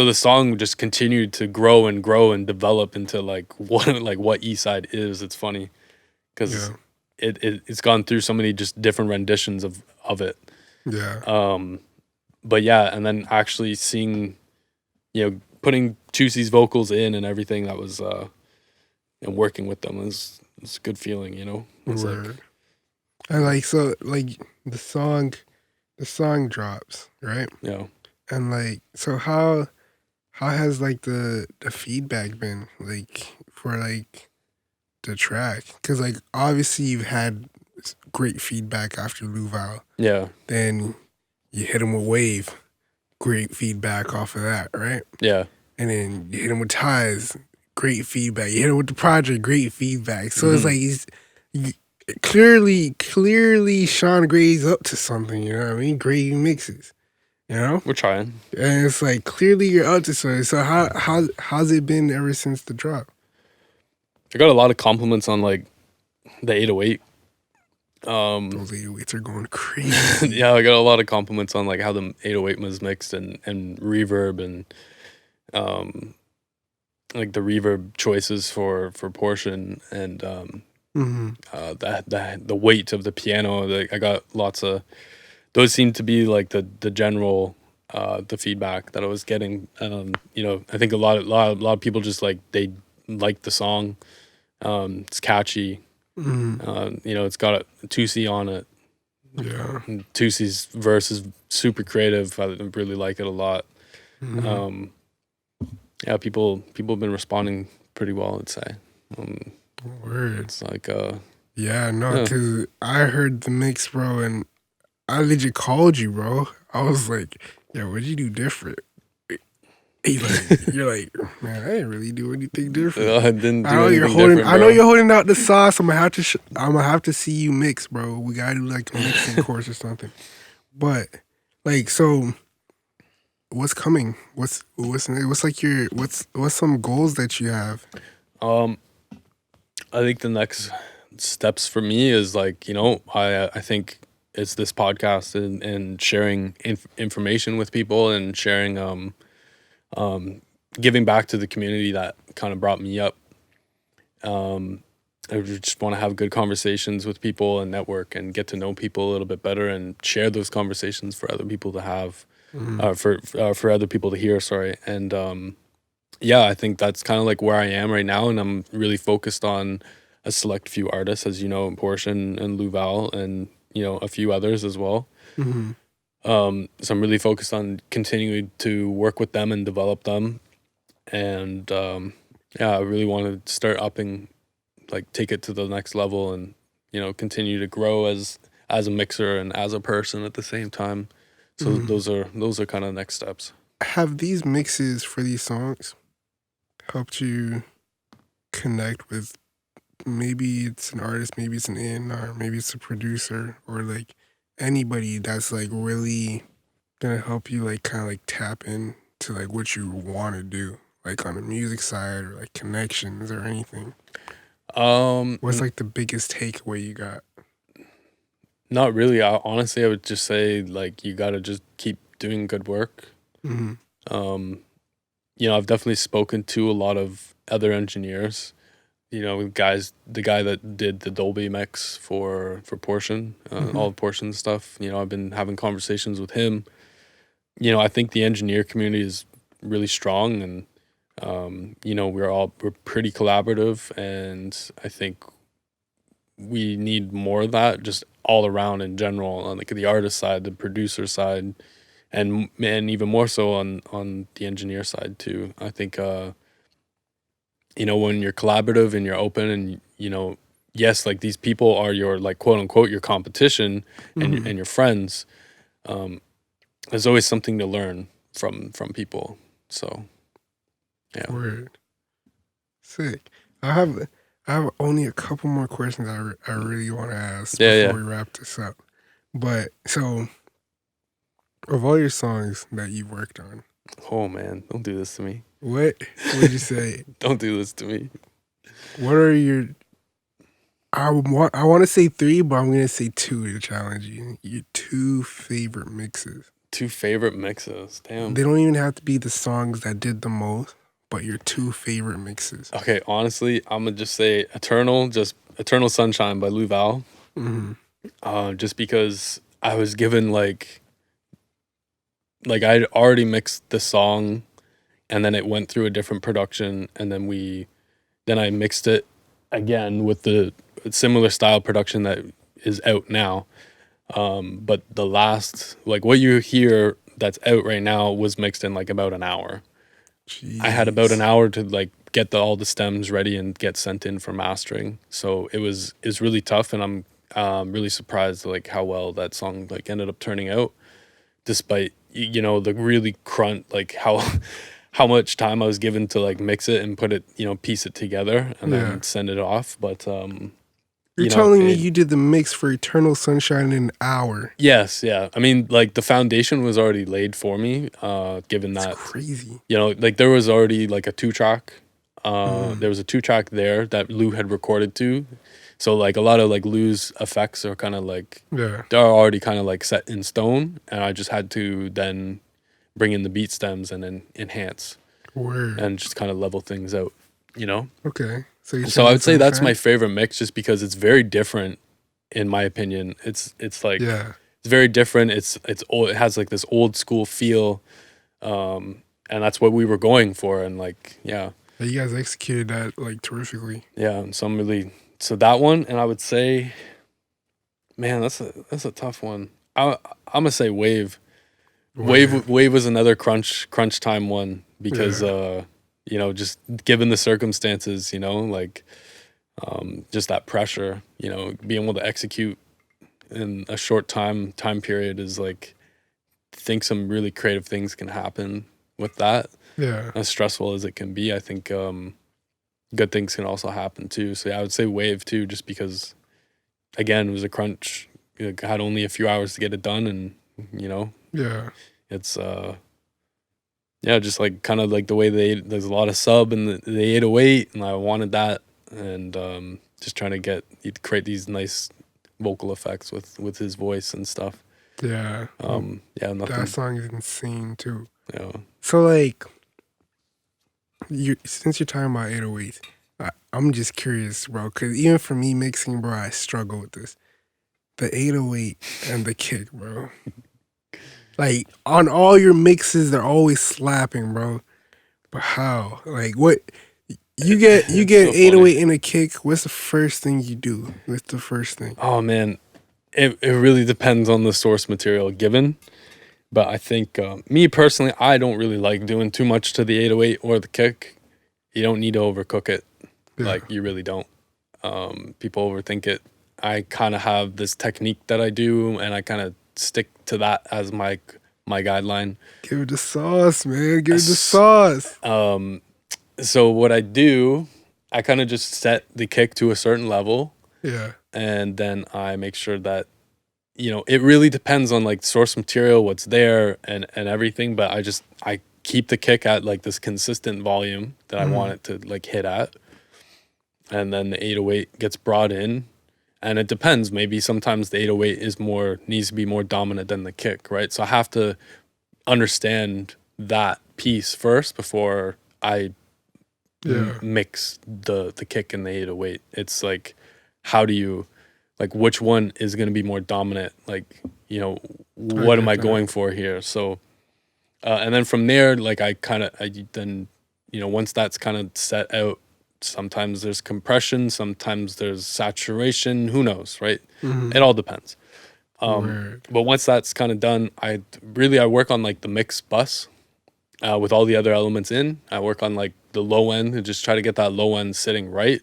the song just continued to grow and develop into like what Eastside is. It's funny because it's gone through so many just different renditions of it. Yeah. But yeah, and then actually seeing, putting Tusi's vocals in and everything, that was and working with them was a good feeling, It's Word. And like, so like the song drops, right? Yeah. And like, so how has like the feedback been like for like the track? Because like obviously you've had great feedback after Luval. Yeah. Then you hit him with Wave, great feedback off of that, right? Yeah. And then you hit him with Ties, great feedback. You hit him with the project, great feedback. So it's like clearly Sean Gray's up to something. You know what I mean? Gray mixes. We're trying. And it's like clearly you're up to something. So how's it been ever since the drop? I got a lot of compliments on like the 808. Those 808s are going crazy. Yeah, I got a lot of compliments on like how the 808 was mixed and reverb and like the reverb choices for Portion and the weight of the piano. Like I got lots of those seem to be like the general the feedback that I was getting. I think a lot of people just like they like the song. It's catchy. It's got a 2C on it. Yeah. 2C's verse is super creative. I really like it a lot. People have been responding pretty well, I'd say. Word. It's like because I heard the mix, bro, and I legit called you, bro. I was like, yo, what'd you do different? You're like, man, I didn't really do anything different. I didn't do I know anything different, I know you're holding out the sauce. I'm gonna have to see you mix, bro. We gotta do like a mixing course or something. But like, so what's coming? What's like what's some goals that you have? I think the next steps for me is like, I think it's this podcast and sharing information with people and sharing giving back to the community that kind of brought me up. I just want to have good conversations with people and network and get to know people a little bit better and share those conversations for other people to have, for other people to hear. Sorry, and yeah, I think that's kind of like where I am right now, and I'm really focused on a select few artists, as you know, Portion and Louval, and a few others as well. Mm-hmm. So I'm really focused on continuing to work with them and develop them, and yeah, I really want to start upping, like take it to the next level, and continue to grow as a mixer and as a person at the same time. So those are kind of next steps. Have these mixes for these songs helped you connect with, maybe it's an artist, maybe it's an A&R, maybe it's a producer, or like anybody that's like really gonna help you like kind of like tap in to like what you want to do, like on the music side, or like connections or anything? What's like the biggest takeaway you got? Not really. Honestly, I would just say like you gotta just keep doing good work. Mm-hmm. I've definitely spoken to a lot of other engineers. The guy that did the Dolby mix for Portion, all the Portion stuff. I've been having conversations with him. I think the engineer community is really strong, and we're pretty collaborative, and I think we need more of that just all around in general, on like the artist side, the producer side, and even more so on the engineer side too. I think when you're collaborative and you're open, and yes, like these people are your like quote unquote your competition and your friends, there's always something to learn from people. So yeah. Word. Sick. I have only a couple more questions I really want to ask before we wrap this up. But so, of all your songs that you've worked on, oh man, don't do this to me. What would you say? Don't do this to me. What are your? I want to say 3, but I'm gonna say 2 to challenge you. Your 2 favorite mixes. 2 favorite mixes. Damn. They don't even have to be the songs that did the most, but your 2 favorite mixes. Okay, honestly, I'm gonna just say Eternal Sunshine by Louval. Just because I was given like I'd already mixed the song, and then it went through a different production, and then I mixed it again with the similar style production that is out now. But the last, like what you hear that's out right now, was mixed in like about an hour. Jeez. I had about an hour to like get all the stems ready and get sent in for mastering. So it's really tough, and I'm really surprised like how well that song like ended up turning out, despite the really like how much time I was given to like mix it and put it, piece it together and then send it off. But you're telling me you did the mix for Eternal Sunshine in an hour? Yes, yeah. I mean, like the foundation was already laid for me. Given that, that's crazy. Like there was already like a 2-track. There was a 2-track there that Lou had recorded to. So like a lot of like Lou's effects are kind of like they're already kind of like set in stone, and I just had to then bring in the beat stems and then enhance and just kind of level things out, Okay. So I would say that's my favorite mix, just because it's very different, in my opinion. It's like it's very different. It's old. It has like this old school feel, and that's what we were going for. And like you guys executed that like terrifically. Yeah, and so that one, and I would say, man, that's a tough one. I'm gonna say Wave. Wave was another crunch time one, because just given the circumstances, like just that pressure, being able to execute in a short time period is like, I think some really creative things can happen with that. Yeah. As stressful as it can be, I think good things can also happen too. So I would say Wave too, just because again, it was a crunch. Had only a few hours to get it done, and it's just like kind of like the way there's a lot of sub and the 808, and I wanted that, and just trying to create these nice vocal effects with his voice and stuff. Yeah. Yeah, That nothing. song is insane too. Yeah. So like, since you're talking about 808s, I'm just curious, bro. Because even for me mixing, bro, I struggle with this. The 808 and the kick, bro. Like on all your mixes, they're always slapping, bro. But how? Like what? You get It's so 808 and a kick. What's the first thing you do? What's the first thing? Oh man, it really depends on the source material given. But I think me personally, I don't really like doing too much to the 808 or the kick. You don't need to overcook it. Yeah. Like you really don't. People overthink it. I kind of have this technique that I do, and I kind of stick to that as my guideline. Give it the sauce, man. Give it the sauce. So what I do, I kind of just set the kick to a certain level, Yeah. and then I make sure that, it really depends on like source material, what's there, and everything. But I keep the kick at like this consistent volume that I want it to like hit at, and then the 808 gets brought in, and it depends. Maybe sometimes the 808 needs to be more dominant than the kick, right? So I have to understand that piece first before I mix the kick and the 808. It's like, how do you, like, which one is going to be more dominant? Like, what am I going for here? So, and then from there, like, once that's kind of set out, sometimes there's compression, sometimes there's saturation, who knows, right? It all depends. But once that's kind of done, I work on like the mix bus with all the other elements in. I work on like the low end and just try to get that low end sitting right.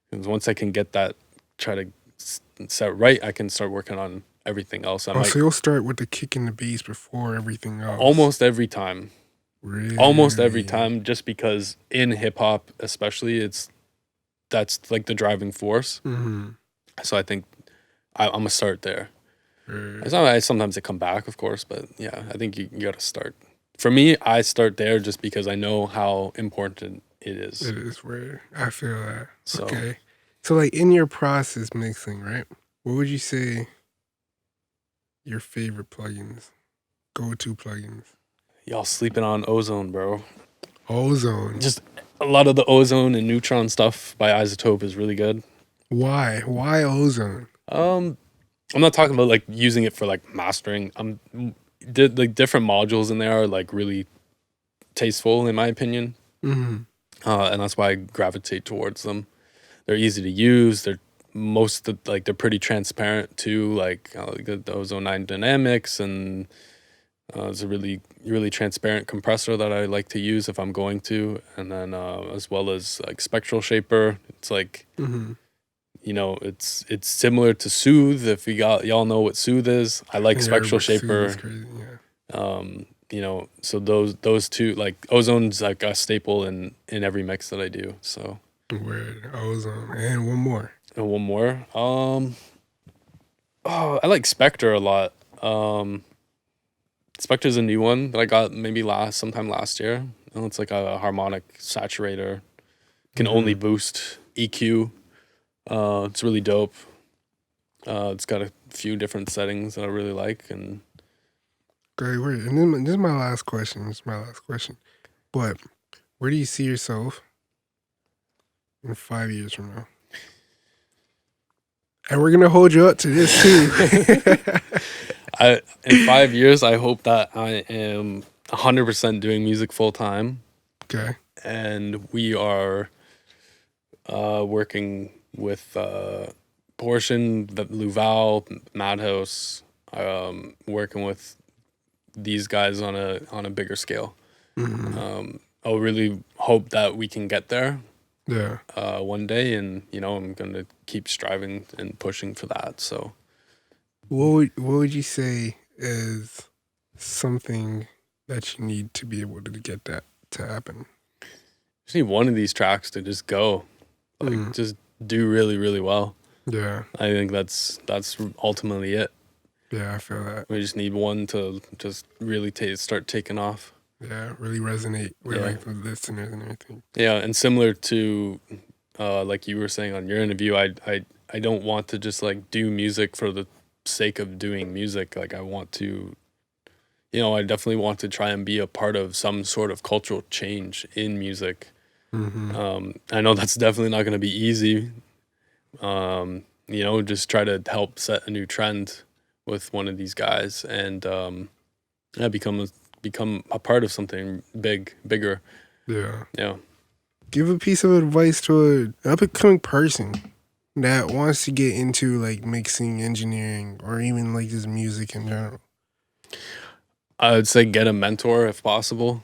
Because once I can get that, try to set right, I can start working on everything else. So you'll start with the kick and the bass before everything else? Almost every time. Really? Almost every time, just because in hip hop especially, that's like the driving force. So I think I'm gonna start there. It's not, sometimes they come back, of course, but yeah, I think you gotta start. For me, I start there just because I know how important it is. It is weird. I feel that. So, okay. So like in your process mixing, right? What would you say your favorite plugins, go-to plugins? y'all sleeping on Ozone, bro. Ozone. Just a lot of the Ozone and Neutron stuff by Isotope is really good. Why? Why Ozone? I'm not talking about like using it for like mastering. The different modules in there are like really tasteful in my opinion. And that's why I gravitate towards them. They're easy to use. They're they're pretty transparent too. Like the Ozone 9 Dynamics, and it's a really, really transparent compressor that I like to use if I'm going to. And then as well as like Spectral Shaper. It's like, it's similar to Soothe. If y'all know what Soothe is, I like Spectral Shaper. Crazy, yeah. So those two, like Ozone's like a staple in every mix that I do. So Weird. Ozone. And one more. And one more. I like Spectre a lot. Spectre's a new one that I got maybe sometime last year. It's like a harmonic saturator. Can only boost EQ. It's really dope. It's got a few different settings that I really like. And Okay, weird. And then this is my last question. But where do you see yourself in 5 years from now? And we're gonna hold you up to this too. In 5 years, I hope that I am 100% doing music full time. Okay. And we are working with Portion, Luval, Madhouse, working with these guys on a bigger scale. I really hope that we can get there. Yeah. One day, and I'm gonna keep striving and pushing for that. So, what would you say is something that you need to be able to get that to happen? Just need one of these tracks to just go, like just do really, really well. Yeah. I think that's ultimately it. Yeah, I feel that. We just need one to just really start taking off. Yeah, really resonate with like the listeners and everything. Yeah, and similar to like you were saying on your interview, I I don't want to just like do music for the sake of doing music. Like I want to, I definitely want to try and be a part of some sort of cultural change in music. I know that's definitely not going to be easy. Just try to help set a new trend with one of these guys, and become a part of something bigger. Yeah. Yeah. Give a piece of advice to an up-and-coming person that wants to get into like mixing, engineering, or even like just music in general. I would say get a mentor if possible.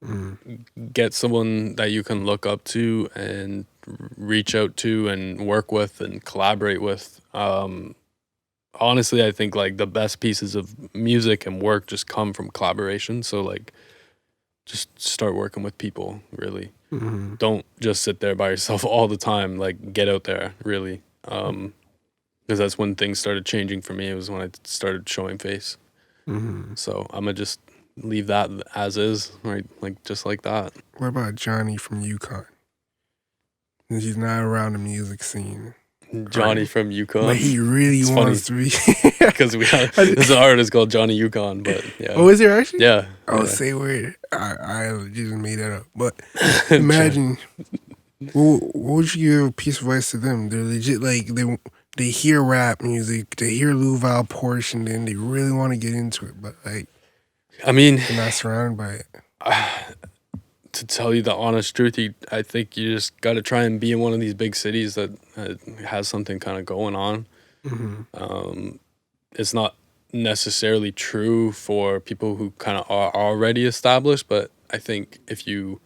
Mm. Get someone that you can look up to and reach out to and work with and collaborate with. Honestly, I think like the best pieces of music and work just come from collaboration. So like, just start working with people, really. Don't just sit there by yourself all the time. Like, get out there, really. Because that's when things started changing for me. It was when I started showing face. So I'm gonna just leave that as is, right? Like, just like that. What about Johnny from Yukon? He's not around the music scene. Johnny from Yukon. But he really wants to be. Because there's an artist called Johnny Yukon, but yeah. Oh, is there actually? Yeah. Oh, say word. I just made that up. But imagine, what would you give a piece of advice to them? They're legit, like, they hear rap music, they hear Lou Val Porsche, and then they really want to get into it, but like, I mean, they're not surrounded by it. To tell you the honest truth, I think you just got to try and be in one of these big cities that has something kind of going on. It's not necessarily true for people who kind of are already established, but I think if you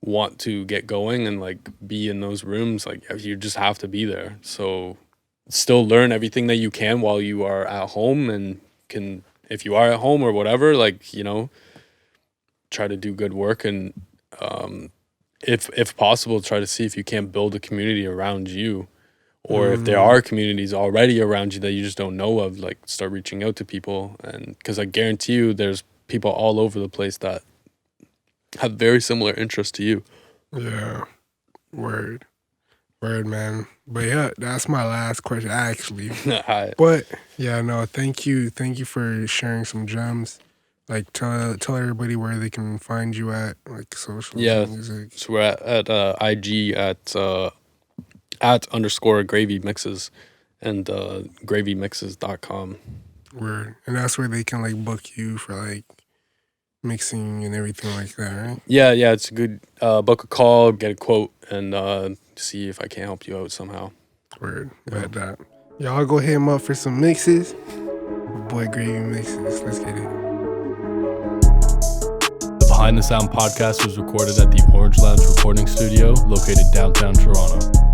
want to get going and like be in those rooms, like you just have to be there. So still learn everything that you can while you are at home, and if you are at home or whatever, like, try to do good work, and if possible, try to see if you can't build a community around you, or if there are communities already around you that you just don't know of, like start reaching out to people. And because I guarantee you there's people all over the place that have very similar interests to you. Yeah. Word, man. But yeah, that's my last question actually. But yeah, no, thank you for sharing some gems. Like, tell everybody where they can find you at, like, social music. So we're at IG at _gravy mixes and gravymixes.com. Word. And that's where they can, like, book you for, like, mixing and everything like that, right? Yeah, it's a good book a call, get a quote, and see if I can help you out somehow. Word. About that. Y'all go hit him up for some mixes. Boy, Gravy Mixes. Let's get it. Behind the Sound podcast was recorded at the Orange Lounge recording studio located downtown Toronto.